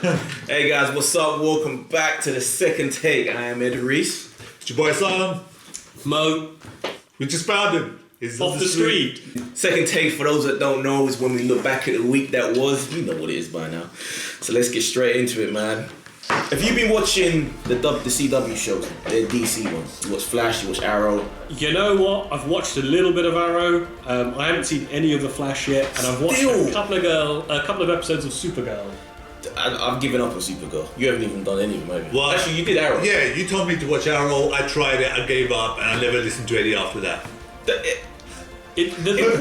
Hey guys, what's up? Welcome back to the second take. I am Ed Reese. It's your boy Sam. Mo. We just found him. He's Off the street. Second take, for those that don't know, is when we look back at the week that was. We know what it is by now. So let's get straight into it, man. Have you been watching the CW shows, the DC ones? You watch Flash, you watch Arrow? You know what? I've watched a little bit of Arrow. I haven't seen any of the Flash yet, and I've watched a couple of episodes of Supergirl. I've given up on Supergirl. You haven't even done any of them, have you? Well, actually, you did Arrow. Yeah, you told me to watch Arrow. I tried it. I gave up, and I never listened to any after that. It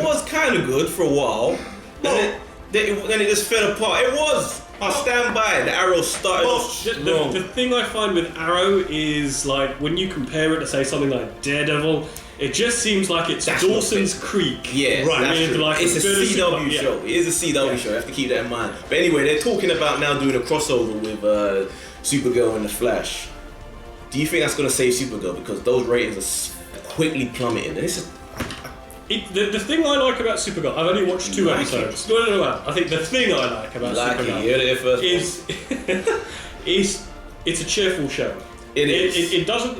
was kind of good for a while, then it just fell apart. It was. I stand by it. The Arrow started off strong. The thing I find with Arrow is, like, when you compare it to, say, something like Daredevil, it just seems like it's Dawson's Creek. Yeah, right. That's true. Like it's a CW show. It is a CW show. You have to keep that in mind. But anyway, they're talking about now doing a crossover with Supergirl and the Flash. Do you think that's going to save Supergirl? Because those ratings are quickly plummeting. And the thing I like about Supergirl, I've only watched 2 episodes. No. I think the thing I like about Supergirl is it's a cheerful show. It doesn't.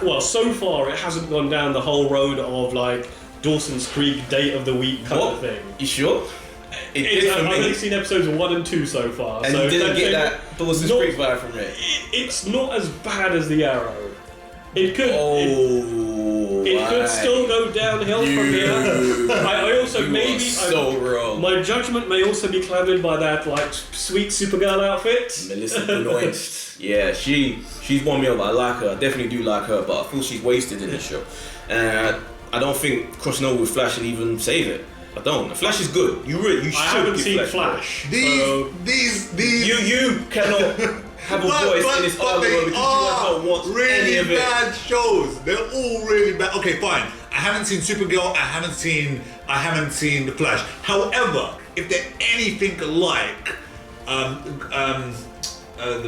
Well, so far it hasn't gone down the whole road of like Dawson's Creek date of the week kind of thing. You sure? I've only seen episodes 1 and 2 so far. And so you didn't get that Dawson's Creek vibe from it? It's not as bad as the Arrow. It could. It could still go downhill from here. I also wrong. My judgment may also be clouded by that like sweet Supergirl outfit. Melissa Benoist. Yeah, she's won me over. I like her. I definitely do like her, but I feel she's wasted in this show. I don't think crossing over with Flash will even save it. I don't. The Flash is good. You should. I haven't seen Flash. These. You cannot have a voice in this argument because you have not watched any of it. Really bad shows. They're all really bad. Okay, fine. I haven't seen Supergirl. I haven't seen The Flash. However, if they're anything like if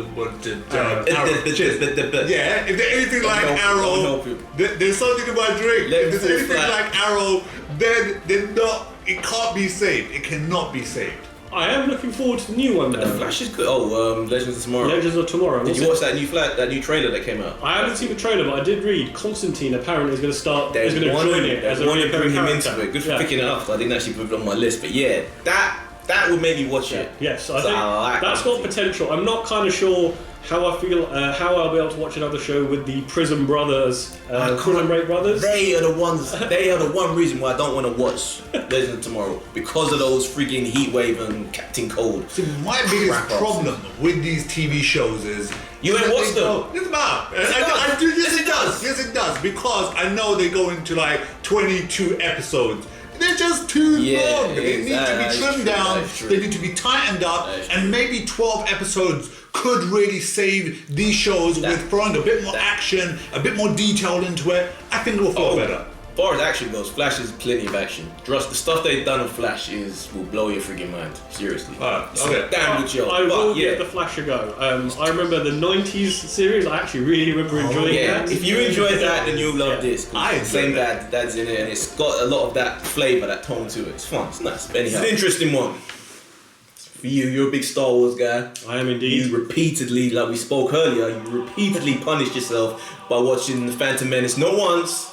they're anything like Arrow, there's something in my drink. If there's anything like Arrow, then they're not. It can't be saved. It cannot be saved. I am looking forward to the new one. The Flash is good. Legends of Tomorrow. Legends of Tomorrow. Did you watch that new trailer that came out? I haven't seen the trailer, but I did read Constantine apparently is going to start. Is going to join it as a bring him character. into it. Good for picking it up. I didn't actually put it on my list, but yeah, that would make me watch it. Yes, I think that's got potential. I'm not kind of sure how I feel, how I'll be able to watch another show with the Prison Brothers, Prison Break Brothers. They are the ones. They are the one reason why I don't want to watch Legends of Tomorrow, because of those freaking Heatwave and Captain Cold. See, my biggest problem with these TV shows is you ain't watched them. It's about. Yes, it does. Because I know they go into like 22 episodes. They're just too long. They need to be trimmed down. They need to be tightened up, and maybe 12 episodes could really save these shows with throwing a bit more action, a bit more detail into it. I think it will flow better. As far as action goes, Flash is plenty of action. Trust, the stuff they've done on Flash will blow your freaking mind. Seriously. Okay. Damn good show. I will give the Flash a go. I remember the 90s series. I actually really remember enjoying that. If you enjoyed that, then you'll love this. Same dad's in it, and it's got a lot of that flavour, that tone to it. It's fun. It's nice. Anyhow, it's an interesting one. For you, you're a big Star Wars guy. I am indeed. You repeatedly, like we spoke earlier, punished yourself by watching The Phantom Menace not once,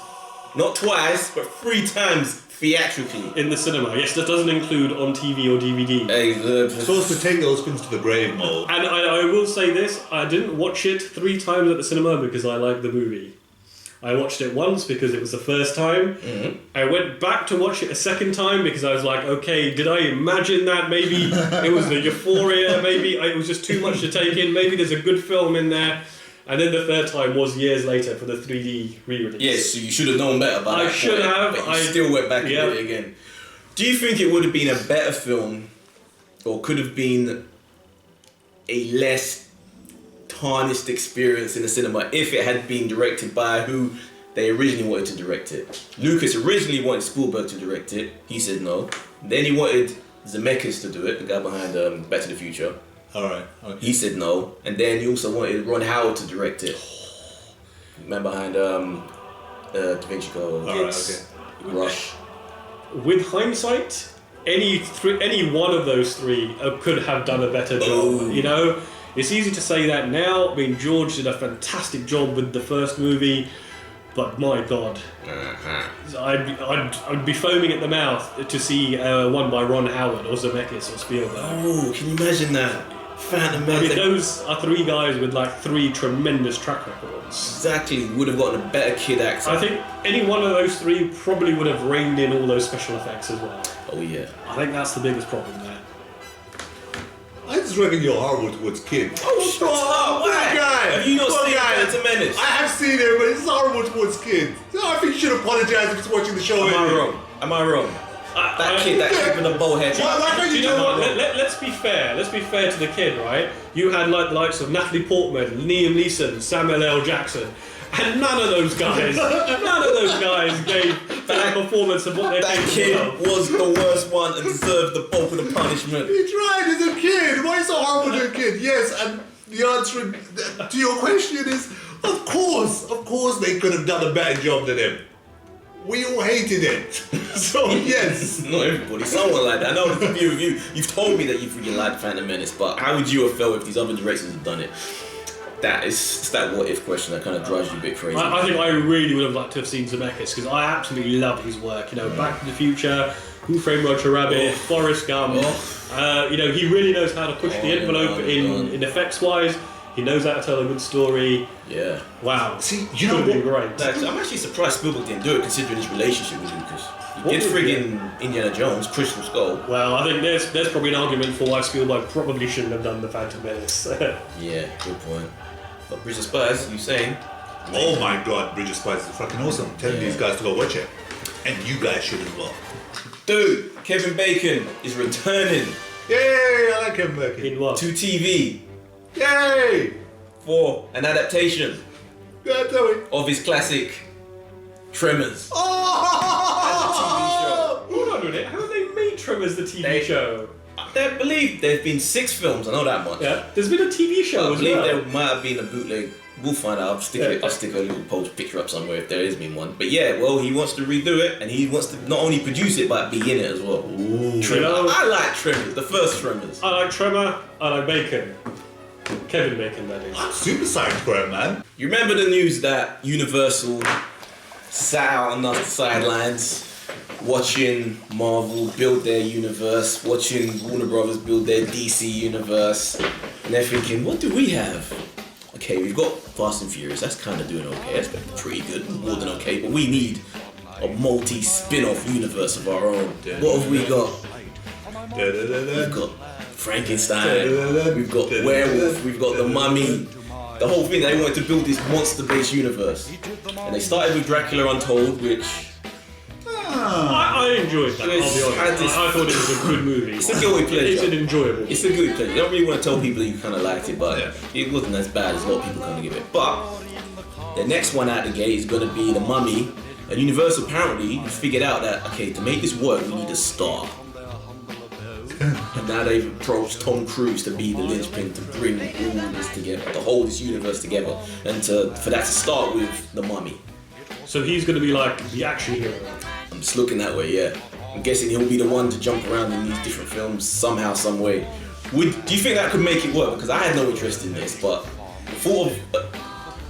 not twice, but 3 times theatrically. In the cinema. Yes, that doesn't include on TV or DVD. You're supposed to take those things to the grave, Mo. And I will say this, I didn't watch it 3 times at the cinema because I liked the movie. I watched it once because it was the first time. Mm-hmm. I went back to watch it a second time because I was like, okay, did I imagine that? Maybe it was the euphoria, maybe it was just too much to take in, maybe there's a good film in there. And then the third time was years later for the 3D re-release. Yes, so you should have known better about that. I should have. But you still went back and did it again. Do you think it would have been a better film, or could have been a less tarnished experience in the cinema if it had been directed by who they originally wanted to direct it? Lucas originally wanted Spielberg to direct it. He said no. Then he wanted Zemeckis to do it, the guy behind Back to the Future. Alright. Okay. He said no. And then he also wanted Ron Howard to direct it. Man behind Da Vinci Code. Alright, okay. Rush. With hindsight, any one of those 3 could have done a better job. You know, It's easy to say that now. I mean, George did a fantastic job with the first movie, but my God, I'd be foaming at the mouth to see one by Ron Howard or Zemeckis or Spielberg. Oh, can you imagine that? Phantom I Menace. mean, those are three guys with like three tremendous track records. Exactly, would have gotten a better kid actor. I think any one of those three probably would have reined in all those special effects as well. Oh yeah. I think that's the biggest problem there. I just reckon you're horrible towards kids. Oh, shut up! Why? Guy. Have you not Poor seen guy. Phantom Menace? I have seen it, but it's horrible towards kids. I think you should apologize if he's watching the show. Am I wrong? Am I wrong? That kid with the bow head. Why can't Do you you do know what? it? Let's be fair. Let's be fair to the kid, right? You had like the likes of Natalie Portman, Liam Neeson, Samuel L. Jackson, and none of those guys gave that performance of what they're That capable kid of. was the worst one and deserved the bulk of the punishment. He tried as a kid. Why are you so horrible to a kid? Yes, and the answer to your question is, of course they could have done a better job than him. We all hated it. So, yes. Not everybody, someone like that. I know there's a few of you, you've told me that you freaking liked Phantom Menace, but how would you have felt if these other directors had done it? It's that what if question that kind of drives you a bit crazy. I think I really would have liked to have seen Zemeckis because I absolutely love his work. You know, Back to the Future, Who Framed Roger Rabbit, Forrest Gump. You know, he really knows how to push the envelope in effects wise. He knows how to tell a good story. Yeah. Wow. See, you know what? Great. I'm actually surprised Spielberg didn't do it considering his relationship with Lucas. He did friggin' Indiana Jones, Crystal Skull. Well, I think there's probably an argument for why Spielberg probably shouldn't have done The Phantom Menace. Yeah, good point. But Bridge of Spies, you saying? Oh my God, Bridge of Spies is fucking awesome. I'm telling these guys to go watch it. And you guys should as well. Dude, Kevin Bacon is returning Yay, I like him working. In what? to TV Yay! for an adaptation Yeah, tell me. of his classic Tremors. Oh! Hold on a minute. How have they made Tremors the TV show? I believe there have been 6 films, I know that much. Yeah. There's been a TV show I as believe well. there might have been a bootleg. We'll find out. I'll stick a little post picture up somewhere if there has been one. But yeah, well, he wants to redo it, and he wants to not only produce it but be in it as well. Ooh. Tremor. You know- I like Tremors, the first Tremors. I like Tremor. I like Bacon. Kevin Bacon, that is. I'm super psyched for it, man. You remember the news that Universal sat out on the sidelines watching Marvel build their universe, watching Warner Brothers build their DC universe, and they're thinking, what do we have? Okay, we've got Fast and Furious, that's kind of doing okay, that's pretty good, more than okay, but we need a multi-spin-off universe of our own. What have we got? We've got Frankenstein, we've got Werewolf, we've got The Mummy. The whole thing, they wanted to build this monster-based universe. And they started with Dracula Untold, which... I enjoyed that, I'll be honest. I thought it was a good movie. It's a guilty pleasure. It's an enjoyable It's a good pleasure. You don't really want to tell people that you kind of liked it, but it wasn't as bad as a lot of people kind of give it. But the next one out the gate is going to be The Mummy. And Universal apparently figured out that, okay, to make this work, we need a star. And now they've approached Tom Cruise to be the linchpin to bring all this together, to hold this universe together, and for that to start with The Mummy. So he's going to be like the action hero. I'm just looking that way, yeah. I'm guessing he'll be the one to jump around in these different films somehow, some way. Do you think that could make it work? Because I had no interest in this, but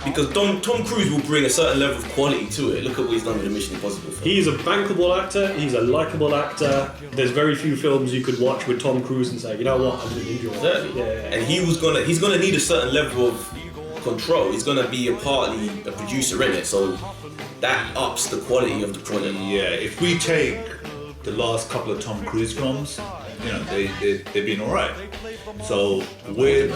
because Tom Cruise will bring a certain level of quality to it. Look at what he's done with the Mission Impossible film. He's a bankable actor, he's a likeable actor. There's very few films you could watch with Tom Cruise and say, you know what, I didn't enjoy it. Exactly. Yeah. And he's gonna need a certain level of control. He's gonna be partly a producer in it, so that ups the quality of the product. Yeah, if we take the last couple of Tom Cruise films, you know, they've been alright. So with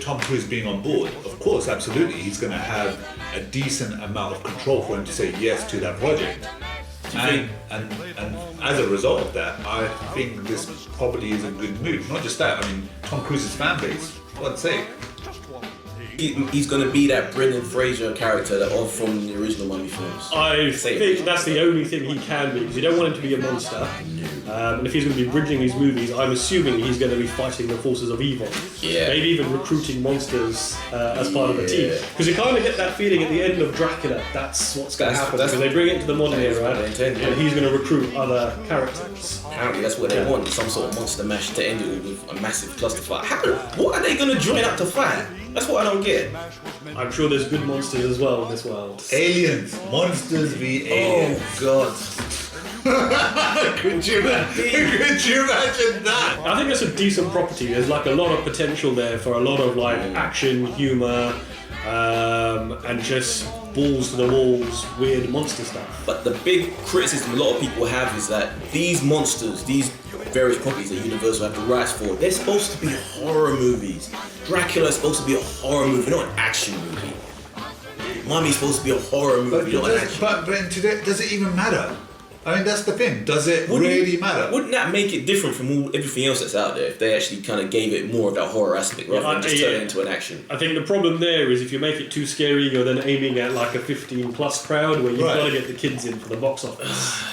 Tom Cruise being on board, of course, absolutely, he's going to have a decent amount of control for him to say yes to that project. And as a result of that, I think this probably is a good move. Not just that, I mean, Tom Cruise's fan base, for God's sake. he's going to be that Brendan Fraser character from the original Mummy films? I think that's the only thing he can be, because you don't want him to be a monster. And if he's going to be bridging these movies, I'm assuming he's going to be fighting the forces of evil. Yeah. Maybe even recruiting monsters as part of the team. Because you kind of get that feeling at the end of Dracula, that's what's going to happen. Because they bring it into the modern era, and he's going to recruit other characters. Apparently that's what they want, some sort of monster mash to end it all with a massive clusterfuck. What are they going to join up to fight? That's what I don't get. I'm sure there's good monsters as well in this world. Aliens. Monsters v aliens. Oh, God. Could you imagine that? I think that's a decent property. There's like a lot of potential there for a lot of like action, humour, and just balls to the walls, weird monster stuff. But the big criticism a lot of people have is that these monsters, these various properties that Universal have the rights for, they're supposed to be horror movies. Dracula is supposed to be a horror movie, not an action movie. Mummy's supposed to be a horror movie, not an action movie. But today, does it even matter? I mean, that's the thing. Does it really matter? Wouldn't that make it different from everything else that's out there if they actually kind of gave it more of that horror aspect rather than just turn it into an action? I think the problem there is if you make it too scary, you're then aiming at like a 15+ crowd where you've got to get the kids in for the box office.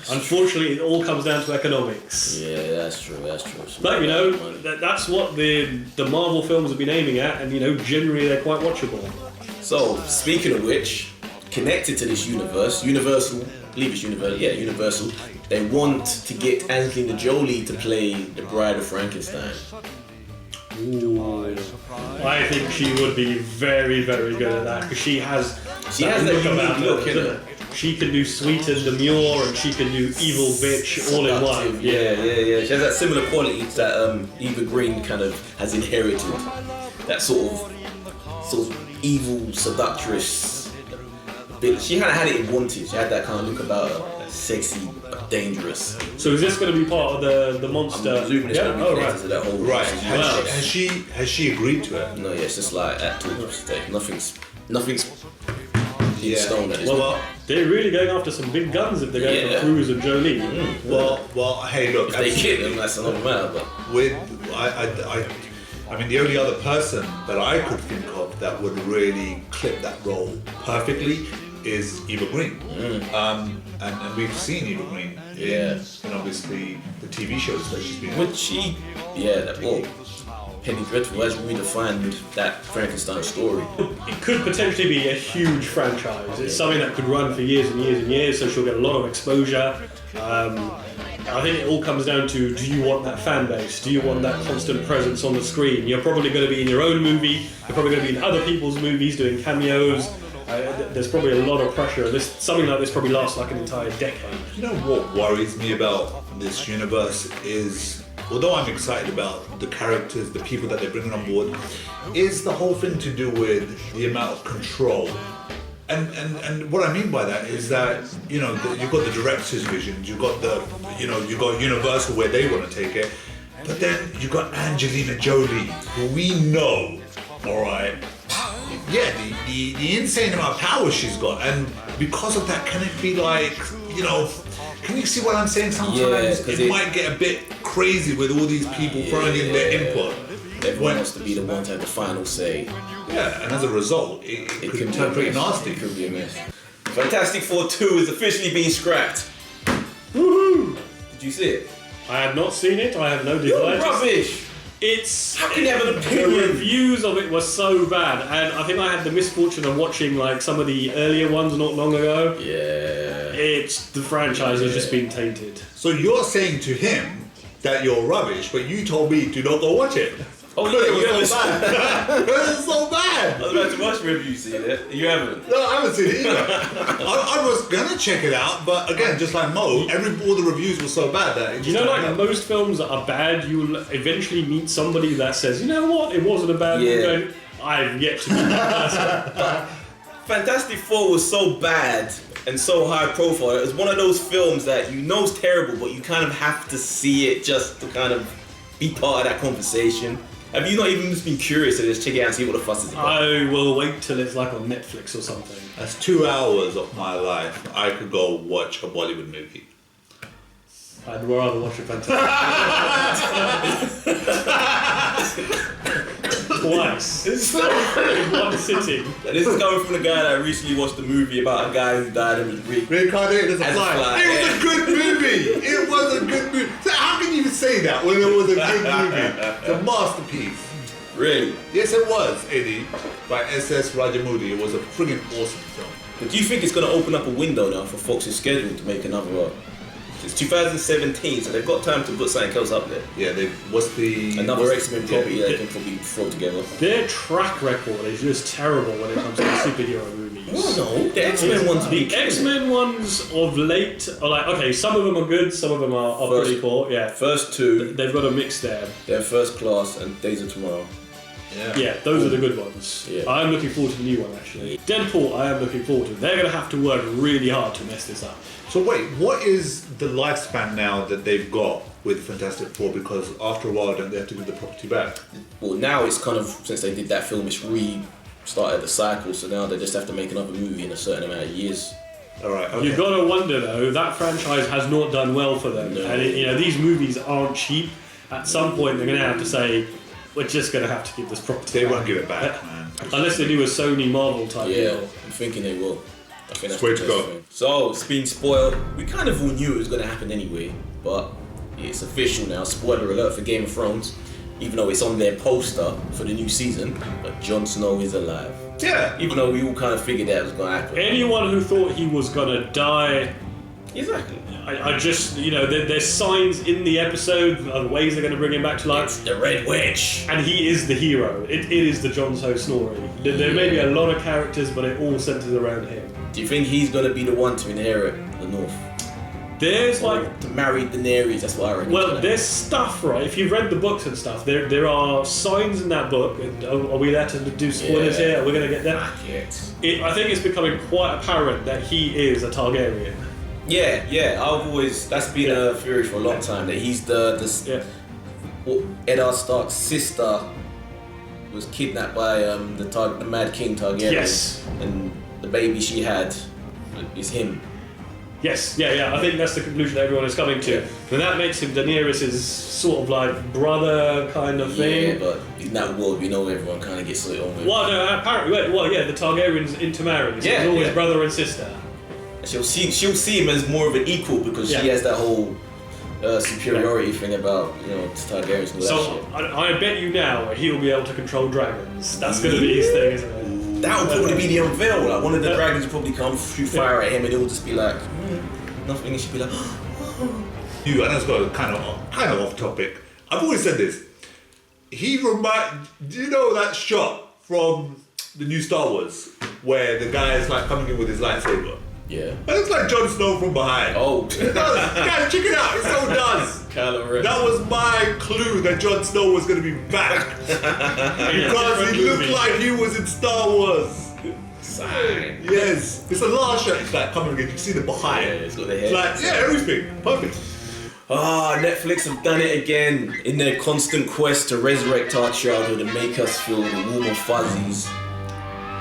Unfortunately, it all comes down to economics. Yeah, that's true. But you know, that's what the Marvel films have been aiming at, and you know, generally they're quite watchable. So, speaking of which, connected to this universe, Universal, I believe it's Universal, they want to get Angelina Jolie to play the Bride of Frankenstein. Ooh. I think she would be very, very good at that, because she has that look about her, look, isn't it? She can do Sweet and Demure, and she can do Evil Bitch all in one. Yeah. She has that similar quality that Eva Green kind of has inherited. That sort of evil seductress bit. She kind of had it in Wanted. She had that kind of look about her, sexy but dangerous. So is this going to be part of the monster? I'm presuming it's going to be connected to that whole. Right. Has she agreed to it? No, yeah, it's just like at talk stage. Nothing's in stone at this point. They're really going after some big guns if they're going for Cruise and Jolie. Well, hey, look. If they hit them, that's another matter. But I mean, the only other person that I could think of that would really clip that role perfectly is Eva Green. And we've seen Eva Green in obviously the TV shows that she's been in. Would she? Penny Dreadful has redefined that Frankenstein story. It could potentially be a huge franchise. It's something that could run for years and years and years, so she'll get a lot of exposure. I think it all comes down to, do you want that fan base? Do you want that constant presence on the screen? You're probably going to be in your own movie, you're probably going to be in other people's movies doing cameos. There's probably a lot of pressure. Something like this probably lasts like an entire decade. You know what worries me about this universe is, although I'm excited about the characters, the people that they're bringing on board, is the whole thing to do with the amount of control. And what I mean by that is that, you know, you've got the director's visions, you've got you've got Universal where they want to take it, but then you've got Angelina Jolie, who we know, alright, the insane amount of power she's got, and because of that, can it be like, you know, can you see what I'm saying? Sometimes it might get a bit crazy with all these people throwing in their input. Everyone wants to be the one to have the final say. Yeah, and as a result, it could turn pretty nasty. It could be a mess. Fantastic Four 2 is officially being scrapped. Woohoo! Did you see it? I have not seen it. I have no You're desire. rubbish! How can you have an opinion? The reviews of it were so bad, and I think I had the misfortune of watching like some of the earlier ones not long ago. Yeah. The franchise has just been tainted. So you're saying to him that you're rubbish, but you told me to not go watch it. Oh yeah, it was so bad. It was so bad. I was about to watch the review, see it? You haven't? No, I haven't seen it either. I was gonna check it out, but again, just like Mo, all the reviews were so bad that it just like most films that are bad, you'll eventually meet somebody that says, you know what, it wasn't a bad movie. I've yet to meet that person. Fantastic Four was so bad and so high profile. It was one of those films that you know is terrible, but you kind of have to see it just to kind of be part of that conversation. Have you not even just been curious to just check it out and see what the fuss is about? I will wait till it's like on Netflix or something. That's 2 hours of my life. I could go watch a Bollywood movie. I'd rather watch a Fantastic twice. This is In one sitting. coming from the guy that recently watched a movie about a guy who died and was reincarnated as a As a fly. fly, It was yeah. a good movie. It was a good movie. So how can you even say that when it was a good movie? It's a masterpiece. Really? Yes, it was, Eddie, by S.S. Rajamouli. It was a friggin' awesome film. But do you think it's going to open up a window now for Fox's schedule to make another? It's 2017, so they've got time to put something else up there. Yeah, what's the... Another X-Men property they can probably throw together. Their track record is just terrible when it comes to the superhero movies. Oh no, the X-Men ones be The X-Men ones of late are like, okay, some of them are good, some of them are pretty poor, yeah. First two, They've got a mix there. they're First Class and Days of Tomorrow. Yeah, those are the good ones. Yeah. I'm looking forward to the new one, actually. Deadpool, I am looking forward to. They're going to have to work really hard to mess this up. So wait, what is the lifespan now that they've got with Fantastic Four? Because after a while, don't they have to give the property back? Well, now it's kind of, since they did that film, it's restarted the cycle, so now they just have to make another movie in a certain amount of years. All right, okay. You've got to wonder, though, that franchise has not done well for them. No. And, these movies aren't cheap. At some point, they're going to have to say, we're just going to have to give this property They back. won't give it back, man. Unless they do a Sony Marvel type Yeah, deal. I'm thinking they will. I think that's Way the to best go. thing. So, it's been spoiled. We kind of all knew it was going to happen anyway, but it's official now. Spoiler alert for Game of Thrones. Even though it's on their poster for the new season, but Jon Snow is alive. Yeah. Even though we all kind of figured that was going to happen. Anyone who thought he was going to die, Exactly. I just, there's signs in the episode of ways they're going to bring him back to life. It's the Red Witch. And he is the hero. It is the Jon Snow story. There may be a lot of characters, but it all centers around him. Do you think he's going to be the one to inherit the North? There's like... To marry Daenerys, that's what I reckon. Well, there's stuff, right? If you've read the books and stuff, there are signs in that book. And are we there to do spoilers here? Are we going to get there? I think it's becoming quite apparent that he is a Targaryen. Yeah, that's been a theory for a long time, that he's Eddard Stark's sister was kidnapped by the Mad King Targaryen. Yes. And the baby she had is him. Yes, yeah, I think that's the conclusion everyone is coming to. Yeah. And that makes him Daenerys' sort of like brother kind of thing. Yeah, but in that world, everyone kind of gets it on with. Well, no, apparently, the Targaryens intermarry. So it's always brother and sister. She'll see him as more of an equal because she has that whole superiority thing about Targaryens and all that So shit. I bet you now he'll be able to control dragons. That's going to be his thing, isn't it? That would probably be the unveil. Like one of the dragons would probably come shoot fire at him, and it'll just be like nothing. And she'll be like, And that's got kind of off topic. I've always said this. Do you know that shot from the new Star Wars where the guy is like coming in with his lightsaber? yeah. It looks like Jon Snow from behind. Oh, It does. Guys, check it out. It so does. Kylo Ren. That was my clue that Jon Snow was going to be back. Because he looked like he was in Star Wars. Sign. Yes. It's the last shot. It's like coming again. You can see the behind. Yeah, it's got the head. It's like, everything. Perfect. Netflix have done it again in their constant quest to resurrect our childhood and make us feel the warm and fuzzies.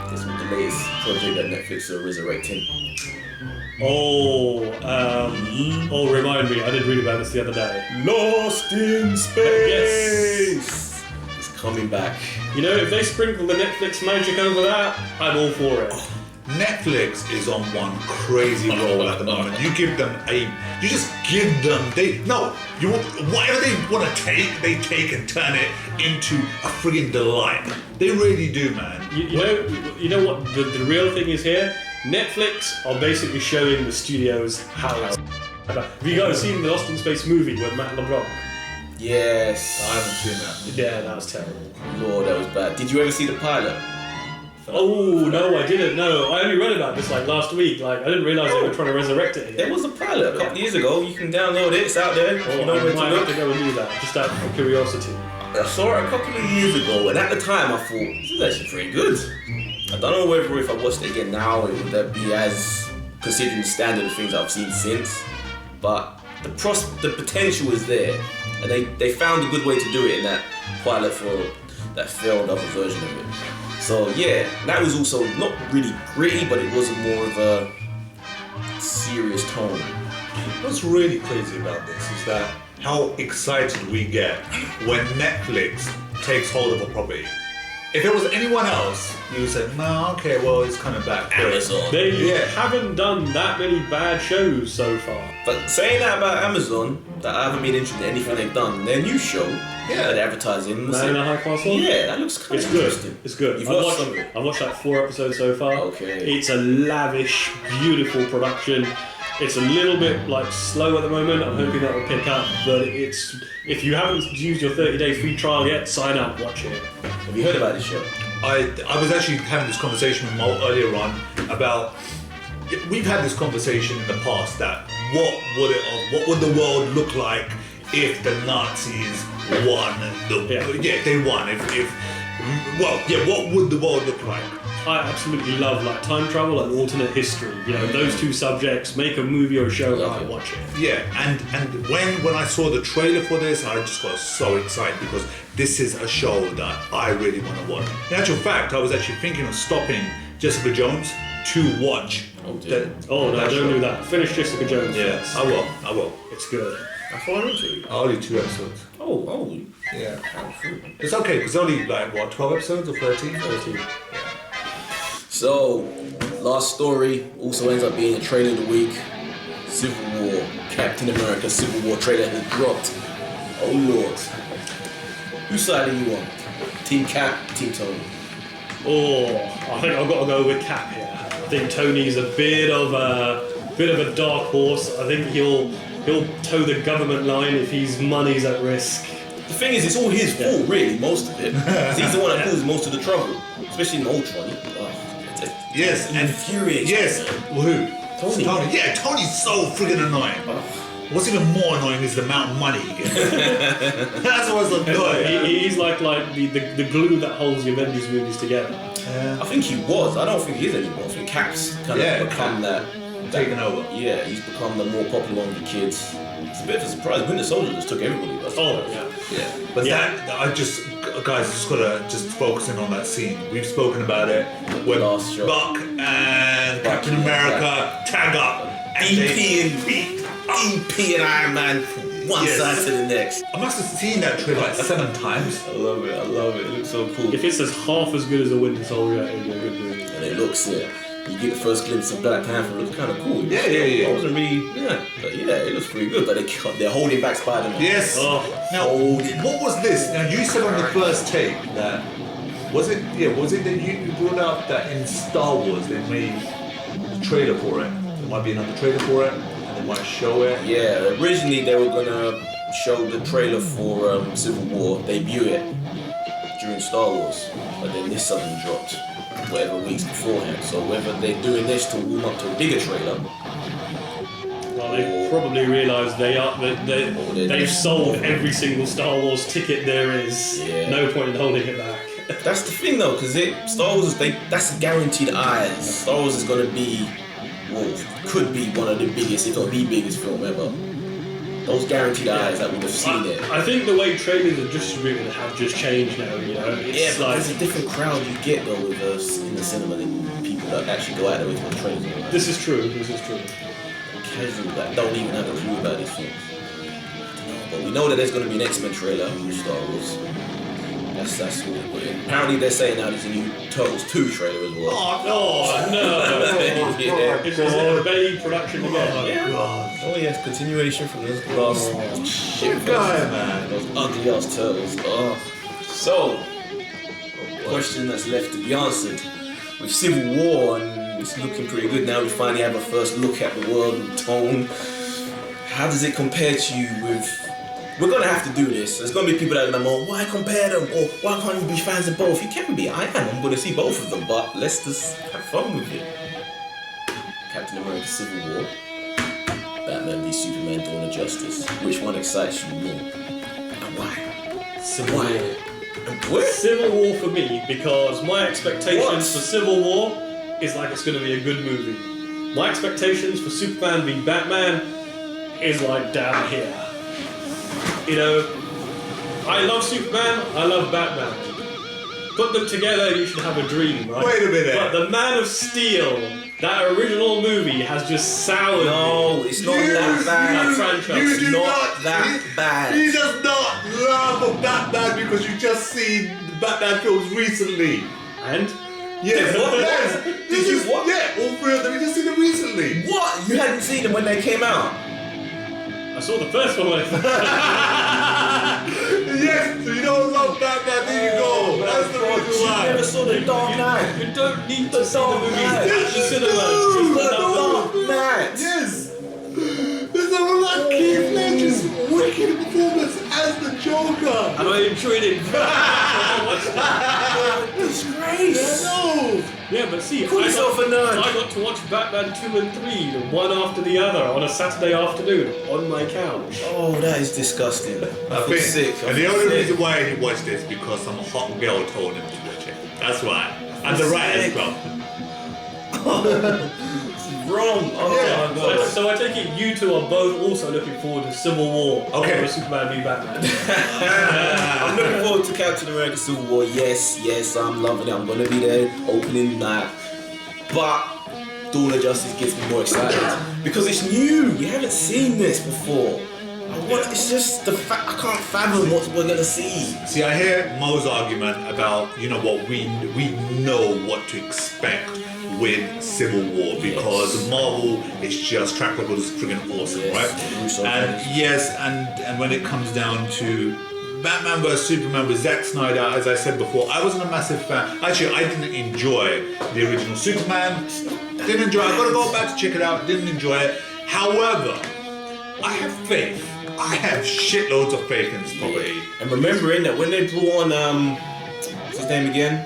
This was the latest project that Netflix are resurrecting. Remind me, I did read about this the other day. Lost in Space! Yes. It's coming back. If they sprinkle the Netflix magic over that, I'm all for it. Netflix is on one crazy roll at the moment. You give them whatever they want to take, they take and turn it into a friggin' delight. They really do, man. You know what the real thing is here? Netflix are basically showing the studios how. Have you guys seen the Lost in Space movie with Matt LeBlanc? Yes. I haven't seen that. Yeah, that was terrible. Lord, that was bad. Did you ever see the pilot? Oh no, I didn't. No, I only read about this last week. I didn't realise they were trying to resurrect it. There was a pilot a couple of years ago. You can download it. It's out there. I might have to go and do that, just out of curiosity. I saw it a couple of years ago, and at the time I thought, this is actually pretty good. I don't know whether if I watched it again now, it would be as considering the standard of things I've seen since. But the potential is there, and they found a good way to do it in that pilot for that failed other version of it. So yeah, that was also not really gritty, but it was more of a serious tone. What's really crazy about this is that how excited we get when Netflix takes hold of a property. If it was anyone else, you would say, no, okay, well, it's coming back. Amazon. They haven't done that many bad shows so far. But saying that about Amazon, that I haven't been interested in anything they've done. Their new show, that they're advertising. Man in a High Castle? Yeah, that looks kind of interesting. It's good. You've watched some of it? I've watched like 4 episodes so far. Okay. It's a lavish, beautiful production. It's a little bit like slow at the moment. I'm hoping that will pick up. But it's, if you haven't used your 30-day free trial yet, sign up, watch it. Have you heard about this show? I was actually having this conversation with Mo earlier on about, we've had this conversation in the past that what would the world look like if the Nazis won? They won. What would the world look like? I absolutely love like time travel and alternate history. You know, those two subjects, make a movie or a show, I watch it. Yeah, and when I saw the trailer for this, I just got so excited because this is a show that I really want to watch. In actual fact, I was actually thinking of stopping Jessica Jones to watch. No, don't do that. Finish Jessica Jones. Yeah, first. I will. It's good. How far into it? Only 2 episodes. Oh. Yeah. It's okay, because only 12 episodes or 13? 13. So, last story also ends up being a trailer of the week. Civil War, Captain America Civil War trailer has dropped. Oh Lord. Whose side are you on? Team Cap, Team Tony? Oh, I think I've got to go with Cap here. I think Tony's a bit of a dark horse. I think he'll toe the government line if his money's at risk. The thing is, it's all his fault, really, most of it. 'Cause he's the one that causes most of the trouble, especially in Ultron. Yes, and infuriating. Yes, well, who? Tony. Yeah, Tony's so friggin' annoying. What's even more annoying is the amount of money he gets. That's what's annoying. He's like the glue that holds the Avengers movies together. I think he was. I don't think he is anymore. I think Cap's kind of become that. Taken over. Yeah, he's become the more popular one with the kids. It's a bit of a surprise. Winter Soldier just took everybody. But that, I just, guys, just gotta focus in on that scene. We've spoken about it when Buck and Captain America tag up. And EP and Iron Man from one side to the next. I must have seen that trailer like 7 times. I love it. It looks so cool. If it's half as good as a Winter Soldier, it'll be a good movie. And it looks you get the first glimpse of Black Panther. It looks kind of cool. Yeah. I wasn't really, but it looks pretty good. But they're holding back Spider-Man. Yes. Now, what was this? Now you said on the first take that was it that you brought up that in Star Wars they made a trailer for it. There might be another trailer for it, and they might show it. Yeah. Originally they were gonna show the trailer for Civil War, debut it during Star Wars, but then this suddenly dropped. Whatever weeks beforehand, so whether they're doing this to warm up to a bigger trailer. Well, they probably realised they've sold every single Star Wars ticket there is. Yeah. No point in holding it back. That's the thing though, because Star Wars that's guaranteed eyes. Star Wars is gonna be, could be one of the biggest, if not the biggest film ever. Those guaranteed eyes that would have seen it. I think the way trailers are distributed have just changed now, you know. It's but there's a different crowd you get though with us in the cinema than people that actually go out there with the trailers. This is true. Casual that don't even have a clue about these films. But we know that there's going to be an X-Men trailer with Star Wars. That's what they put in. Apparently they're saying now there's a new Turtles 2 trailer as well. Oh no! Is it a Bay production again? Oh yes, continuation from those last shit guy, man. Those ugly ass turtles. So, question that's left to be answered. With Civil War, and it's looking pretty good now, we finally have a first look at the world and tone. How does it compare to you with... We're going to have to do this. There's going to be people that are going to go, why compare them? Or why can't you be fans of both? You can be. I am. I'm going to see both of them. But let's just have fun with it. Captain America Civil War. Batman v Superman Dawn of Justice. Which one excites you more? And why? Civil War. And what? Civil War for me, because my expectations for Civil War is like it's going to be a good movie. My expectations for Superman v Batman is like down here. You know, I love Superman, I love Batman. Put them together, you should have a dream, right? Wait a minute. But the Man of Steel, that original movie, has just soured. No, it's not that bad. That franchise. It's not that bad. He does not love of Batman because you've just seen the Batman films recently. And? Yes, What? yes. Did you what? Yeah, all three of them. You just seen them recently. What? You hadn't seen them when they came out? I saw the first one when Yes, so you don't love Batman, there you go. That's the reason You why. never saw The Dark Knight. You don't need to see the Dark movies Knight. at the cinema. Yes, Just you put The up Dark Knight. Yes. There's a lot Keith Ledger's wicked performance as the Joker. and I enjoyed it. Disgrace. No. Yeah, but see, Call yourself a nerd. I got to watch Batman 2 and 3, the one after the other, on a Saturday afternoon on my couch. Oh, that is disgusting. I feel think- sick. And the only reason why he watched this because some hot girl told him to watch it. That's why. And the writers club. Wrong. Oh Yeah. my god. So I take it you two are both also looking forward to Civil War Okay. or Superman v Batman. I'm looking forward to Captain America Civil War. Yes, I'm loving it. I'm gonna be there opening night. But Dawn of Justice gets me more excited because it's new. We haven't seen this before. It's just the fact I can't fathom what we're gonna see. See, I hear Mo's argument about, you know what, we know what to expect with Civil War because Marvel is just track record is friggin' awesome, Yes, right? Russo And fans. yes, and when it comes down to Batman vs Superman with Zack Snyder, as I said before, I wasn't a massive fan. Actually, I didn't enjoy the original Superman. Didn't enjoy it. I gotta go back to check it out. Didn't enjoy it. However, I have faith. I have shitloads of faith in this property. And remembering that when they brought on what's his name again?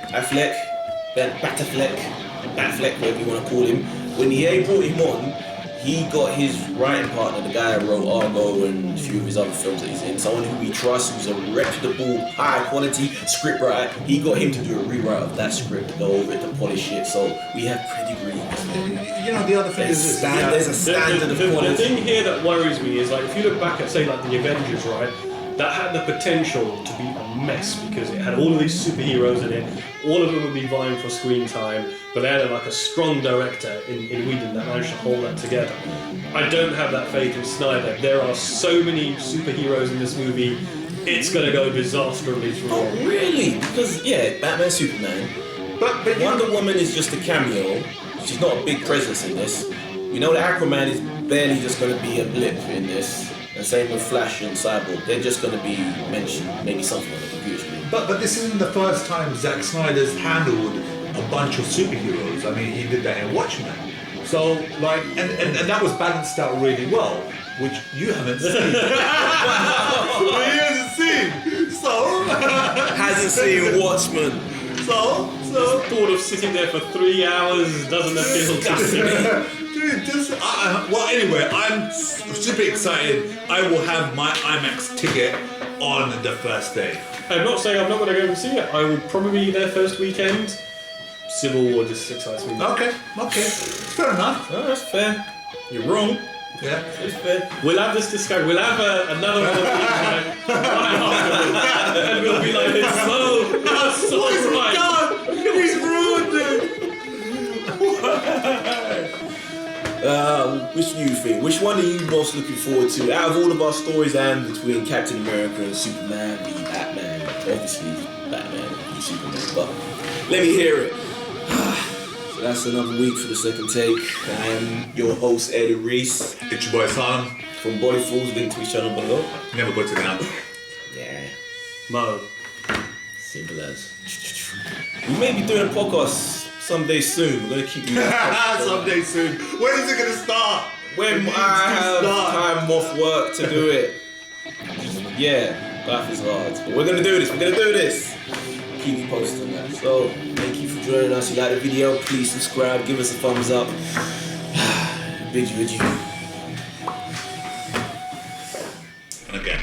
Batfleck, whatever you want to call him. When they brought him on, he got his writing partner, the guy who wrote Argo and a few of his other films that he's in, someone who we trust, who's a reputable, high quality script writer. He got him to do a rewrite of that script, to go over it, to polish it. So we have pedigree. You know, the other thing is this. There's a standard of The quality. thing here that worries me is like if you look back at say like the Avengers, right? That had the potential to be a mess because it had all of these superheroes in it. All of them would be vying for screen time, but they had like a strong director in Whedon that managed to hold that together. I don't have that faith in Snyder. There are so many superheroes in this movie. It's gonna go disastrously Oh, wrong. really? Because, yeah, Batman, Superman. But Wonder Woman is just a cameo. She's not a big presence in this. We know that Aquaman is barely just going to be a blip in this. And same with Flash and Cyborg. They're just going to be mentioned, maybe something on the computer screen. But this isn't the first time Zack Snyder's handled a bunch of superheroes. I mean, he did that in Watchmen. So, like, and that was balanced out really well, which you haven't seen. He hasn't seen. So, Hasn't seen Watchmen. so. The thought of sitting there for 3 hours doesn't appeal to me. Dude, just, well, anyway, I'm super excited. I will have my IMAX ticket on the first day. I'm not saying I'm not going to go and see it. I will probably be there first weekend. Civil War just excites me. Okay, fair enough. Oh, that's fair. You're wrong. Yeah. It's fair. We'll have this discussion. We'll have another one of these, like, right afterwards. And we'll be like, it's so right. God, he's ruined it. Which do you think? Which one are you most looking forward to? Out of all of our stories and between Captain America and Superman v Batman, obviously Batman v Superman, but let me hear it. So that's another week for the second take. I'm your host Eddie Reese It's your boy Sam. from Body Fools, link to each other below. Never put it down. Yeah, Mo. simple as. We may be doing a podcast someday soon. We're gonna keep you. Someday soon. When is it gonna start? When It I needs to have start. time off work to do it. Yeah, life is hard. But we're gonna do this. Keep you posted on that. So, thank you for joining us. If you like the video, please subscribe, give us a thumbs up. Bid you adieu. And again.